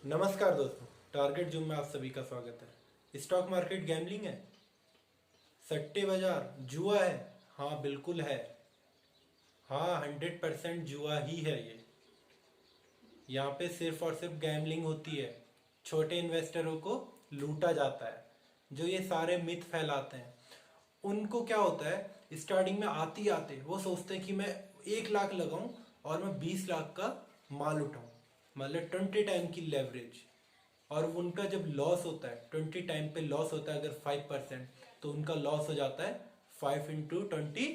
नमस्कार दोस्तों, target zoom में आप सभी का स्वागत है। स्टॉक मार्केट गैम्बलिंग है, सट्टे बाजार, जुआ है। हाँ बिल्कुल है। हाँ 100% जुआ ही है ये। यहाँ पे सिर्फ और सिर्फ गैम्बलिंग होती है, छोटे इन्वेस्टरों को लूटा जाता है। जो ये सारे मिथ फैलाते हैं उनको क्या होता है, स्टार्टिंग में आते आते वो सोचते हैं कि मैं 1 लाख लगाऊं और मैं 20 लाख का माल उठाऊं, मतलब 20 टाइम की लेवरेज। और उनका जब लॉस होता है 20 टाइम पे लॉस होता है, अगर 5%, तो उनका लॉस हो जाता है 5 × 20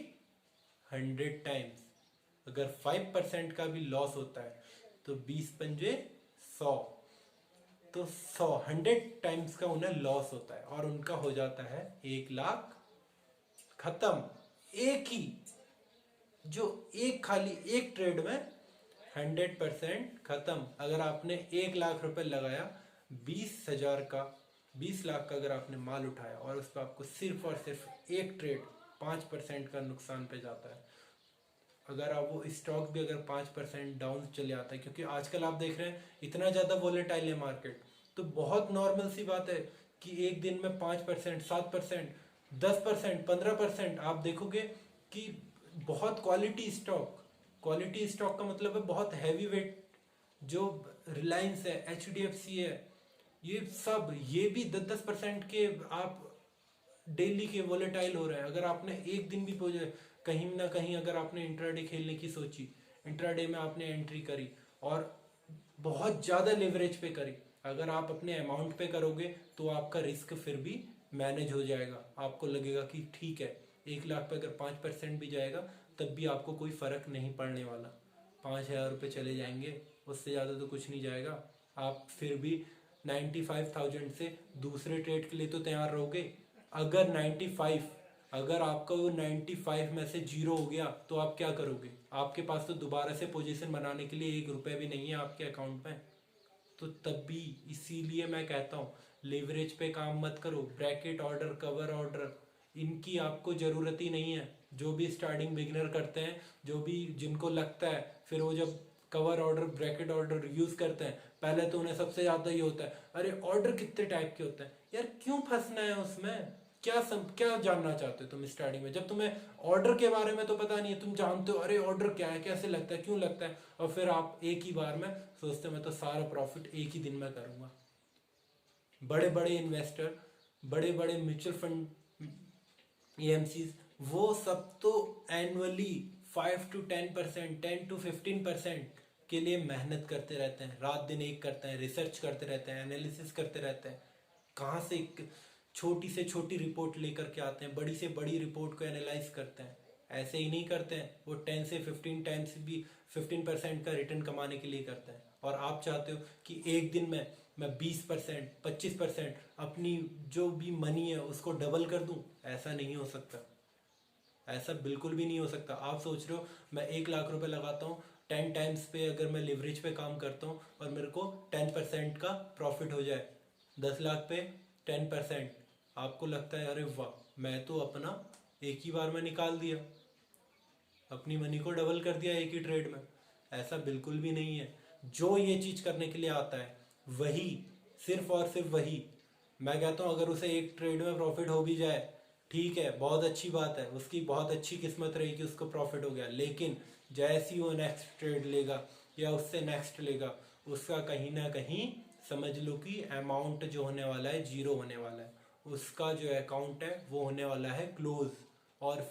100 टाइम्स। अगर 5% का भी लॉस होता है तो 20 × 5 = 100, तो 100 टाइम्स का उन्हें लॉस होता है और उनका हो जाता है 1 लाख खत्म। एक ही जो एक खाली एक ट्रेड में 100% खत्म। अगर आपने 1 लाख रुपए लगाया, 20 हजार का 20 लाख का अगर आपने माल उठाया और उस पर आपको सिर्फ और सिर्फ एक ट्रेड 5% का नुकसान पे जाता है। अगर आप वो स्टॉक भी अगर 5% डाउन चले आता है, क्योंकि आजकल आप देख रहे हैं इतना ज़्यादा वोलेटाइल है मार्केट, तो बहुत नॉर्मल सी बात है कि एक दिन में 5%, 7%, 10%, 15% आप देखोगे कि बहुत क्वालिटी स्टॉक का मतलब है बहुत हैवी वेट, जो रिलायंस है, HDFC है, ये भी 10-10% के आप डेली के वोलेटाइल हो रहे हैं। अगर आपने एक दिन भी कहीं ना कहीं अगर आपने इंट्राडे खेलने की सोची, इंट्राडे में आपने एंट्री करी और बहुत ज़्यादा लेवरेज पे करी, अगर आप अपने अमाउंट पे करोगे तो आपका रिस्क फिर भी मैनेज हो जाएगा। आपको लगेगा कि ठीक है, 1 लाख पे अगर 5% भी जाएगा तब भी आपको कोई फर्क नहीं पड़ने वाला। 5,000 रुपये चले जाएंगे, उससे ज़्यादा तो कुछ नहीं जाएगा। आप फिर भी 95,000 से दूसरे ट्रेड के लिए तो तैयार रहोगे। अगर आपका वो 95 में से 0 हो गया तो आप क्या करोगे? आपके पास तो दोबारा से पोजीशन बनाने के लिए 1 रुपये भी नहीं है आपके अकाउंट में। तो तब भी इसीलिए मैं कहता हूँ लेवरेज पे काम मत करो। ब्रैकेट ऑर्डर, कवर ऑर्डर, इनकी आपको ज़रूरत ही नहीं है। जो भी स्टार्टिंग बिगिनर करते हैं, जो भी जिनको लगता है, फिर वो जब cover order, bracket order use करते हैं, पहले तो उन्हें सबसे ज़्यादा ये होता है, अरे ऑर्डर कितने टाइप के होते हैं यार, क्यों फंसना है उसमें? क्या जानना चाहते हो तुम स्टार्टिंग में, जब तुम्हें ऑर्डर के बारे में तो पता नहीं है, तुम जानते हो अरे ऑर्डर क्या है, कैसे लगता है, क्यों लगता है, और फिर आप एक ही बार में सोचते मैं तो सारा प्रॉफिट एक ही दिन में करूंगा। बड़े बड़े इन्वेस्टर, बड़े बड़े म्यूचुअल फंड, EMCs, वो सब तो एनुअली 5 to 10%, 10 to 15% के लिए मेहनत करते रहते हैं, रात दिन एक करते हैं, रिसर्च करते रहते हैं, एनालिसिस करते रहते हैं। कहाँ से छोटी से छोटी रिपोर्ट लेकर के आते हैं, बड़ी से बड़ी रिपोर्ट को एनालाइज करते हैं। ऐसे ही नहीं करते हैं, वो 10 से 15 टाइम्स भी 15% का रिटर्न कमाने के लिए करते हैं। और आप चाहते हो कि एक दिन में मैं 20%, 25% अपनी जो भी मनी है उसको डबल कर दूं? ऐसा नहीं हो सकता, ऐसा बिल्कुल भी नहीं हो सकता। आप सोच रहे हो मैं 1 लाख रुपए लगाता हूँ, 10 टाइम्स पे अगर मैं लिवरेज पे काम करता हूँ और मेरे को 10% का प्रॉफिट हो जाए, 10 लाख पे 10%, आपको लगता है अरे वाह मैं तो अपना एक ही बार में निकाल दिया, अपनी मनी को डबल कर दिया एक ही ट्रेड में? ऐसा बिल्कुल भी नहीं है। जो ये चीज करने के लिए आता है वही, सिर्फ और सिर्फ वही, मैं कहता हूँ अगर उसे एक ट्रेड में प्रॉफिट हो भी जाए, ठीक है, बहुत अच्छी बात है, उसकी बहुत अच्छी किस्मत रही कि उसको प्रॉफिट हो गया। लेकिन जैसे ही वो नेक्स्ट ट्रेड लेगा या उससे नेक्स्ट लेगा, उसका कहीं ना कहीं समझ लो कि अमाउंट जो होने वाला है 0 होने वाला है, उसका जो अकाउंट है वो होने वाला है क्लोज। और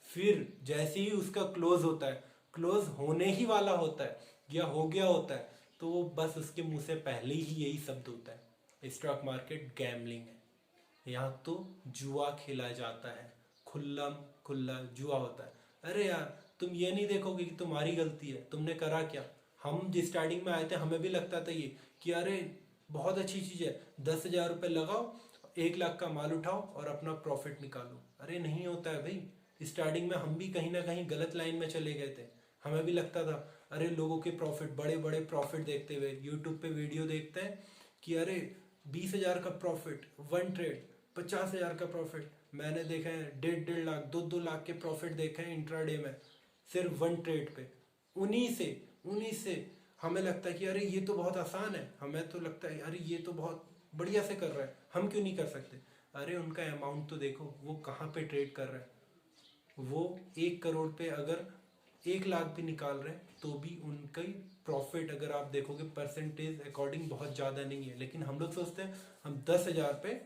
फिर जैसे ही उसका क्लोज होता है, क्लोज होने ही वाला होता है या हो गया होता है, तो वो बस उसके मुंह से पहले ही यही शब्द होता है, स्टॉक मार्केट गैम्बलिंग है, यहाँ तो जुआ खेला जाता है, खुल्ला खुल्ला जुआ होता है। अरे यार तुम ये नहीं देखोगे कि तुम्हारी गलती है, तुमने करा क्या? हम जिस स्टार्टिंग में आए थे हमें भी लगता था ये कि अरे बहुत अच्छी चीज है, 10,000 रुपये लगाओ, 1 लाख का माल उठाओ और अपना प्रॉफिट निकालो। अरे नहीं होता है भाई। स्टार्टिंग में हम भी कहीं ना कहीं गलत लाइन में चले गए थे। हमें भी लगता था अरे लोगों के प्रॉफिट, बड़े बड़े प्रॉफिट देखते हुए यूट्यूब पे वीडियो देखते हैं कि अरे 20,000 का प्रॉफिट वन ट्रेड, 50,000 का प्रॉफिट। मैंने देखा है 1.5-1.5 लाख, 2-2 लाख के प्रॉफिट देखे हैं इंट्राडे में, सिर्फ वन ट्रेड पे। उन्हीं से हमें लगता है कि अरे ये तो बहुत आसान है, हमें तो लगता है अरे ये तो बहुत बढ़िया से कर रहा है, हम क्यों नहीं कर सकते। अरे उनका अमाउंट तो देखो, वो कहाँ पे ट्रेड कर रहा है। वो 1 करोड़ पे अगर 1 लाख भी निकाल रहे हैं तो भी उनका ही प्रॉफिट अगर आप देखोगे परसेंटेज अकॉर्डिंग बहुत ज़्यादा नहीं है। लेकिन हम लोग सोचते हैं हम 10,000 पे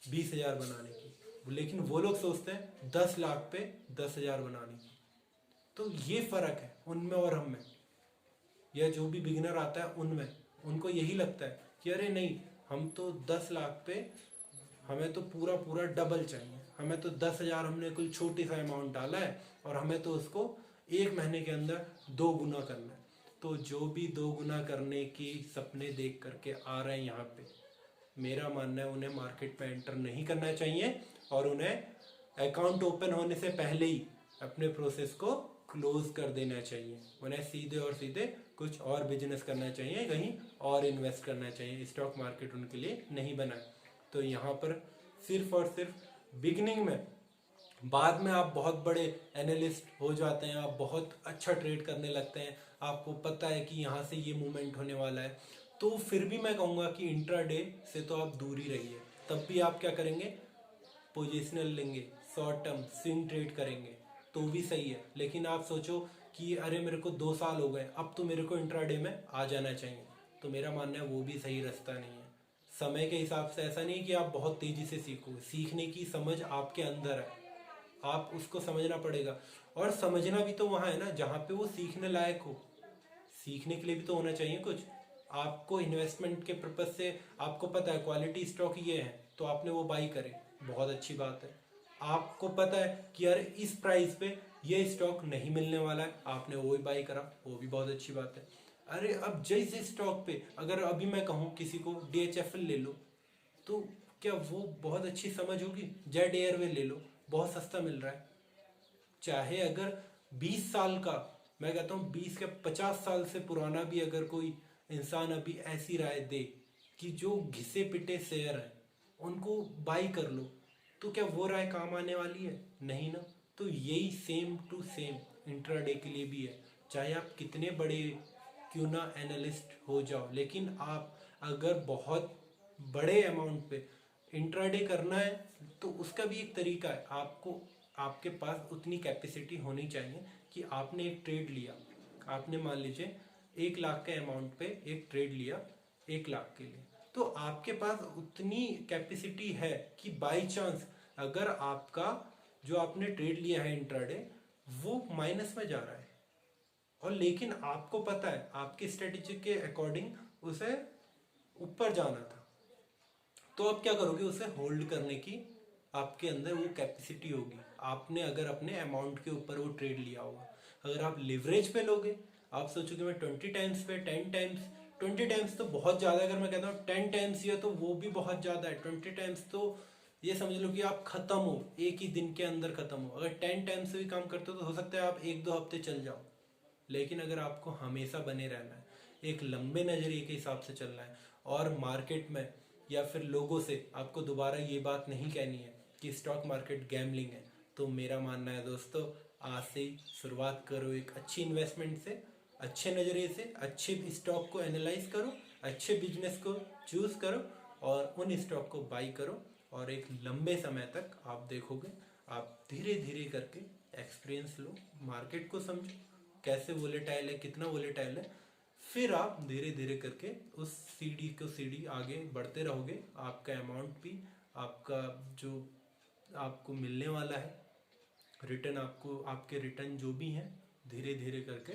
20,000 बनाने की, लेकिन वो लोग सोचते हैं 10 लाख पे 10,000 बनाने की। तो ये फर्क है उनमें और हम में, या जो भी बिगिनर आता है उनमें। उनको यही लगता है कि अरे नहीं, हम तो 10 लाख पे हमें तो पूरा पूरा डबल चाहिए, हमें तो 10,000 हमने कोई छोटी सा अमाउंट डाला है और हमें तो उसको 1 महीने के अंदर 2 गुना करना है। तो जो भी 2 गुना करने की सपने देख करके आ रहे हैं यहाँ पे, मेरा मानना है उन्हें मार्केट में एंटर नहीं करना चाहिए और उन्हें अकाउंट ओपन होने से पहले ही अपने प्रोसेस को क्लोज कर देना चाहिए। उन्हें सीधे और सीधे कुछ और बिजनेस करना चाहिए, कहीं और इन्वेस्ट करना चाहिए। स्टॉक मार्केट उनके लिए नहीं बना है। तो यहाँ पर सिर्फ और सिर्फ बिगिनिंग में, बाद में आप बहुत बड़े एनालिस्ट हो जाते हैं, आप बहुत अच्छा ट्रेड करने लगते हैं, आपको पता है कि यहाँ से ये मूवमेंट होने वाला है, तो फिर भी मैं कहूँगा कि इंट्राडे से तो आप दूर ही रहिए। तब भी आप क्या करेंगे, पोजिशनल लेंगे, शॉर्ट टर्म स्विंग ट्रेड करेंगे तो भी सही है। लेकिन आप सोचो कि अरे मेरे को 2 साल हो गए, अब तो मेरे को इंट्राडे में आ जाना चाहिए, तो मेरा मानना है वो भी सही रास्ता नहीं है। समय के हिसाब से ऐसा नहीं कि आप बहुत तेजी से सीखो, सीखने की समझ आपके अंदर है, आप उसको समझना पड़ेगा। और समझना भी तो वहाँ है ना जहाँ पे वो सीखने लायक हो। सीखने के लिए भी तो होना चाहिए कुछ। आपको इन्वेस्टमेंट के पर्पज से आपको पता है क्वालिटी स्टॉक ये है तो आपने वो बाई करे, बहुत अच्छी बात है। आपको पता है कि यार इस प्राइस पे ये स्टॉक नहीं मिलने वाला है, आपने वो भी बाई करा, वो भी बहुत अच्छी बात है। अरे अब जैसे स्टॉक पे अगर अभी मैं कहूँ किसी को DHFL ले लो, तो क्या वो बहुत अच्छी समझ होगी। जेट एयरवे ले लो, बहुत सस्ता मिल रहा है। चाहे अगर 20 साल का, मैं कहता हूँ 20 के 50 साल से पुराना भी अगर कोई इंसान अभी ऐसी राय दे कि जो घिसे पिटे शेयर हैं उनको बाई कर लो, तो क्या वो राय काम आने वाली है? नहीं ना। तो यही सेम टू सेम इंट्राडे के लिए भी है। चाहे आप कितने बड़े क्यों ना एनालिस्ट हो जाओ, लेकिन आप अगर बहुत बड़े अमाउंट पे इंट्राडे करना है तो उसका भी एक तरीका है। आपको, आपके पास उतनी कैपेसिटी होनी चाहिए कि आपने एक ट्रेड लिया, आपने मान लीजिए 1 लाख के अमाउंट पे एक ट्रेड लिया 1 लाख के लिए, तो आपके पास उतनी कैपेसिटी है कि बाई चांस अगर आपका जो आपने ट्रेड लिया है इंट्राडे वो माइनस में जा रहा है, और लेकिन आपको पता है आपकी स्ट्रेटेजी के अकॉर्डिंग उसे ऊपर जाना था, तो आप क्या करोगे, उसे होल्ड करने की आपके अंदर वो कैपेसिटी होगी। आपने अगर अपने अमाउंट के ऊपर वो ट्रेड लिया होगा, अगर आप लिवरेज पे लोगे, आप सोचोगे मैं 20 टाइम्स पे 10 टाइम्स, 20 टाइम्स तो बहुत ज़्यादा, अगर मैं कहता हूँ 10 टाइम्स ही है तो वो भी बहुत ज़्यादा है। 20 टाइम्स तो ये समझ लो कि आप खत्म हो, एक ही दिन के अंदर खत्म हो। अगर 10 टाइम्स से भी काम करते हो तो हो सकता है आप 1-2 हफ्ते चल जाओ। लेकिन अगर आपको हमेशा बने रहना है, एक लंबे नज़रिए के हिसाब से चलना है, और मार्केट में या फिर लोगों से आपको दोबारा ये बात नहीं कहनी है कि स्टॉक मार्केट गैम्बलिंग है, तो मेरा मानना है दोस्तों आज से ही शुरुआत करो एक अच्छी इन्वेस्टमेंट से, अच्छे नज़रिए से, अच्छे स्टॉक को एनालाइज करो, अच्छे बिजनेस को चूज़ करो और उन स्टॉक को बाई करो, और एक लंबे समय तक आप देखोगे, आप धीरे धीरे करके एक्सपीरियंस लो, मार्केट को समझो कैसे वोलेटाइल है, कितना वोलेटाइल है, फिर आप धीरे धीरे करके उस सीढ़ी आगे बढ़ते रहोगे। आपका अमाउंट भी, आपका जो आपको मिलने वाला है रिटर्न, आपको आपके रिटर्न जो भी हैं धीरे धीरे करके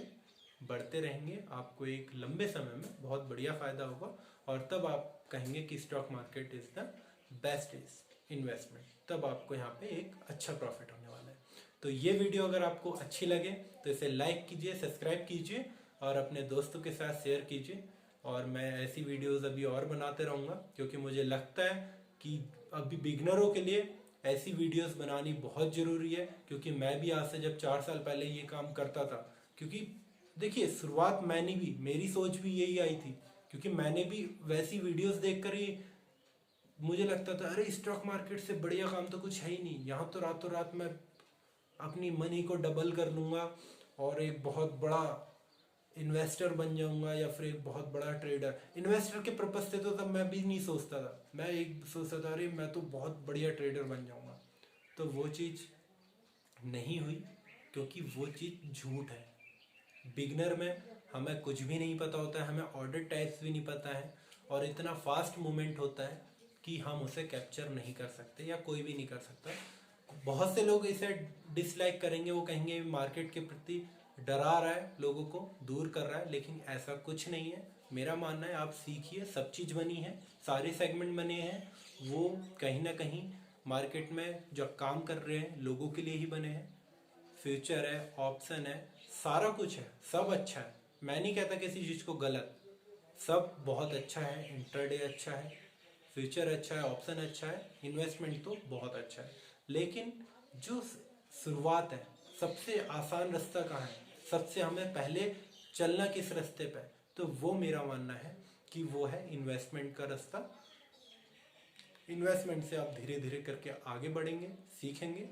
बढ़ते रहेंगे। आपको एक लंबे समय में बहुत बढ़िया फ़ायदा होगा, और तब आप कहेंगे कि stock market is the best is investment. तब आपको यहाँ पे एक अच्छा प्रॉफिट होने वाला है। तो ये वीडियो अगर आपको अच्छी लगे तो इसे लाइक कीजिए, सब्सक्राइब कीजिए और अपने दोस्तों के साथ शेयर कीजिए। और मैं ऐसी वीडियोस अभी और बनाते रहूँगा, क्योंकि मुझे लगता है कि अभी बिगनरों के लिए ऐसी वीडियोस बनानी बहुत ज़रूरी है। क्योंकि मैं भी आज से जब 4 साल पहले ये काम करता था, क्योंकि देखिए शुरुआत मैंने भी, मेरी सोच भी यही आई थी, क्योंकि मैंने भी वैसी वीडियोस देखकर ही मुझे लगता था अरे स्टॉक मार्केट से बढ़िया काम तो कुछ है ही नहीं, यहाँ तो रातों रात मैं अपनी मनी को डबल कर लूँगा और एक बहुत बड़ा इन्वेस्टर बन जाऊंगा या फिर एक बहुत बड़ा ट्रेडर। इन्वेस्टर के पर्पज से तो तब मैं भी नहीं सोचता था, मैं एक सोचता था अरे मैं तो बहुत बढ़िया ट्रेडर बन जाऊंगा। तो वो चीज़ नहीं हुई, क्योंकि वो चीज़ झूठ है। बिगनर में हमें कुछ भी नहीं पता होता है, हमें ऑर्डर टाइप्स भी नहीं पता है, और इतना फास्ट मूवमेंट होता है कि हम उसे कैप्चर नहीं कर सकते या कोई भी नहीं कर सकता। बहुत से लोग इसे डिसलाइक करेंगे, वो कहेंगे मार्केट के प्रति डरा रहा है, लोगों को दूर कर रहा है, लेकिन ऐसा कुछ नहीं है। मेरा मानना है आप सीखिए, सब चीज़ बनी है, सारे सेगमेंट बने हैं, वो कहीं ना कहीं मार्केट में जो काम कर रहे हैं लोगों के लिए ही बने हैं। फ्यूचर है, ऑप्शन है, सारा कुछ है, सब अच्छा है। मैं नहीं कहता किसी चीज़ को गलत, सब बहुत अच्छा है। इंट्राडे अच्छा है, फ्यूचर अच्छा है, ऑप्शन अच्छा है, इन्वेस्टमेंट तो बहुत अच्छा है। लेकिन जो शुरुआत है, सबसे आसान रास्ता कहाँ है, सबसे हमें पहले चलना किस रास्ते पे, तो वो मेरा मानना है कि वो है इन्वेस्टमेंट का रास्ता। इन्वेस्टमेंट से आप धीरे धीरे करके आगे बढ़ेंगे, सीखेंगे,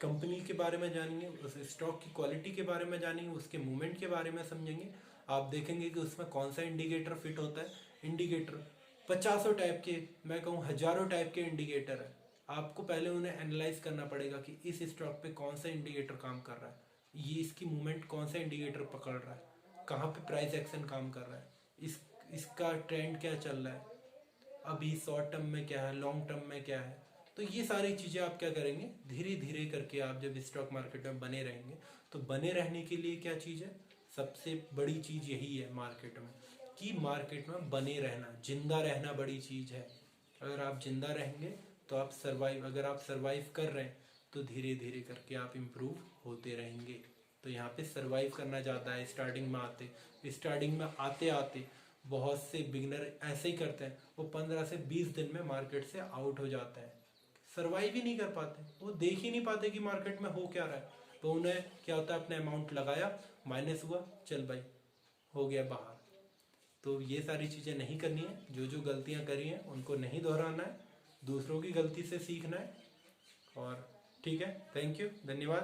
कंपनी के बारे में जानेंगे, उस स्टॉक की क्वालिटी के बारे में जानेंगे, उसके मूवमेंट के बारे में समझेंगे। आप देखेंगे कि उसमें कौन सा इंडिकेटर फिट होता है। इंडिकेटर 50 टाइप के, मैं कहूँ हजारों टाइप के इंडिकेटर है। आपको पहले उन्हें एनालाइज करना पड़ेगा कि इस स्टॉक पे कौन सा इंडिकेटर काम कर रहा है, ये इसकी मूवमेंट कौन सा इंडिकेटर पकड़ रहा है, कहाँ पे प्राइस एक्शन काम कर रहा है, इसका ट्रेंड क्या चल रहा है, अभी शॉर्ट टर्म में क्या है, लॉन्ग टर्म में क्या है। तो ये सारी चीज़ें आप क्या करेंगे, धीरे धीरे करके आप जब स्टॉक मार्केट में बने रहेंगे, तो बने रहने के लिए क्या चीज़ है, सबसे बड़ी चीज़ यही है मार्केट में, कि मार्केट में बने रहना, जिंदा रहना बड़ी चीज़ है। अगर आप जिंदा रहेंगे तो आप सरवाइव, अगर आप सरवाइव कर रहे हैं तो धीरे धीरे करके आप इम्प्रूव होते रहेंगे। तो यहाँ पे सरवाइव करना ज़्यादा है। स्टार्टिंग में आते आते बहुत से बिगनर ऐसे ही करते हैं, वो 15 से 20 दिन में मार्केट से आउट हो जाते हैं, सरवाइव ही नहीं कर पाते, वो देख ही नहीं पाते कि मार्केट में हो क्या रहा है। तो उन्हें क्या होता है, अपना अमाउंट लगाया, माइनस हुआ, चल भाई हो गया बाहर। तो ये सारी चीज़ें नहीं करनी है, जो जो गलतियां करी हैं उनको नहीं दोहराना है, दूसरों की गलती से सीखना है। और ठीक है, थैंक यू, धन्यवाद।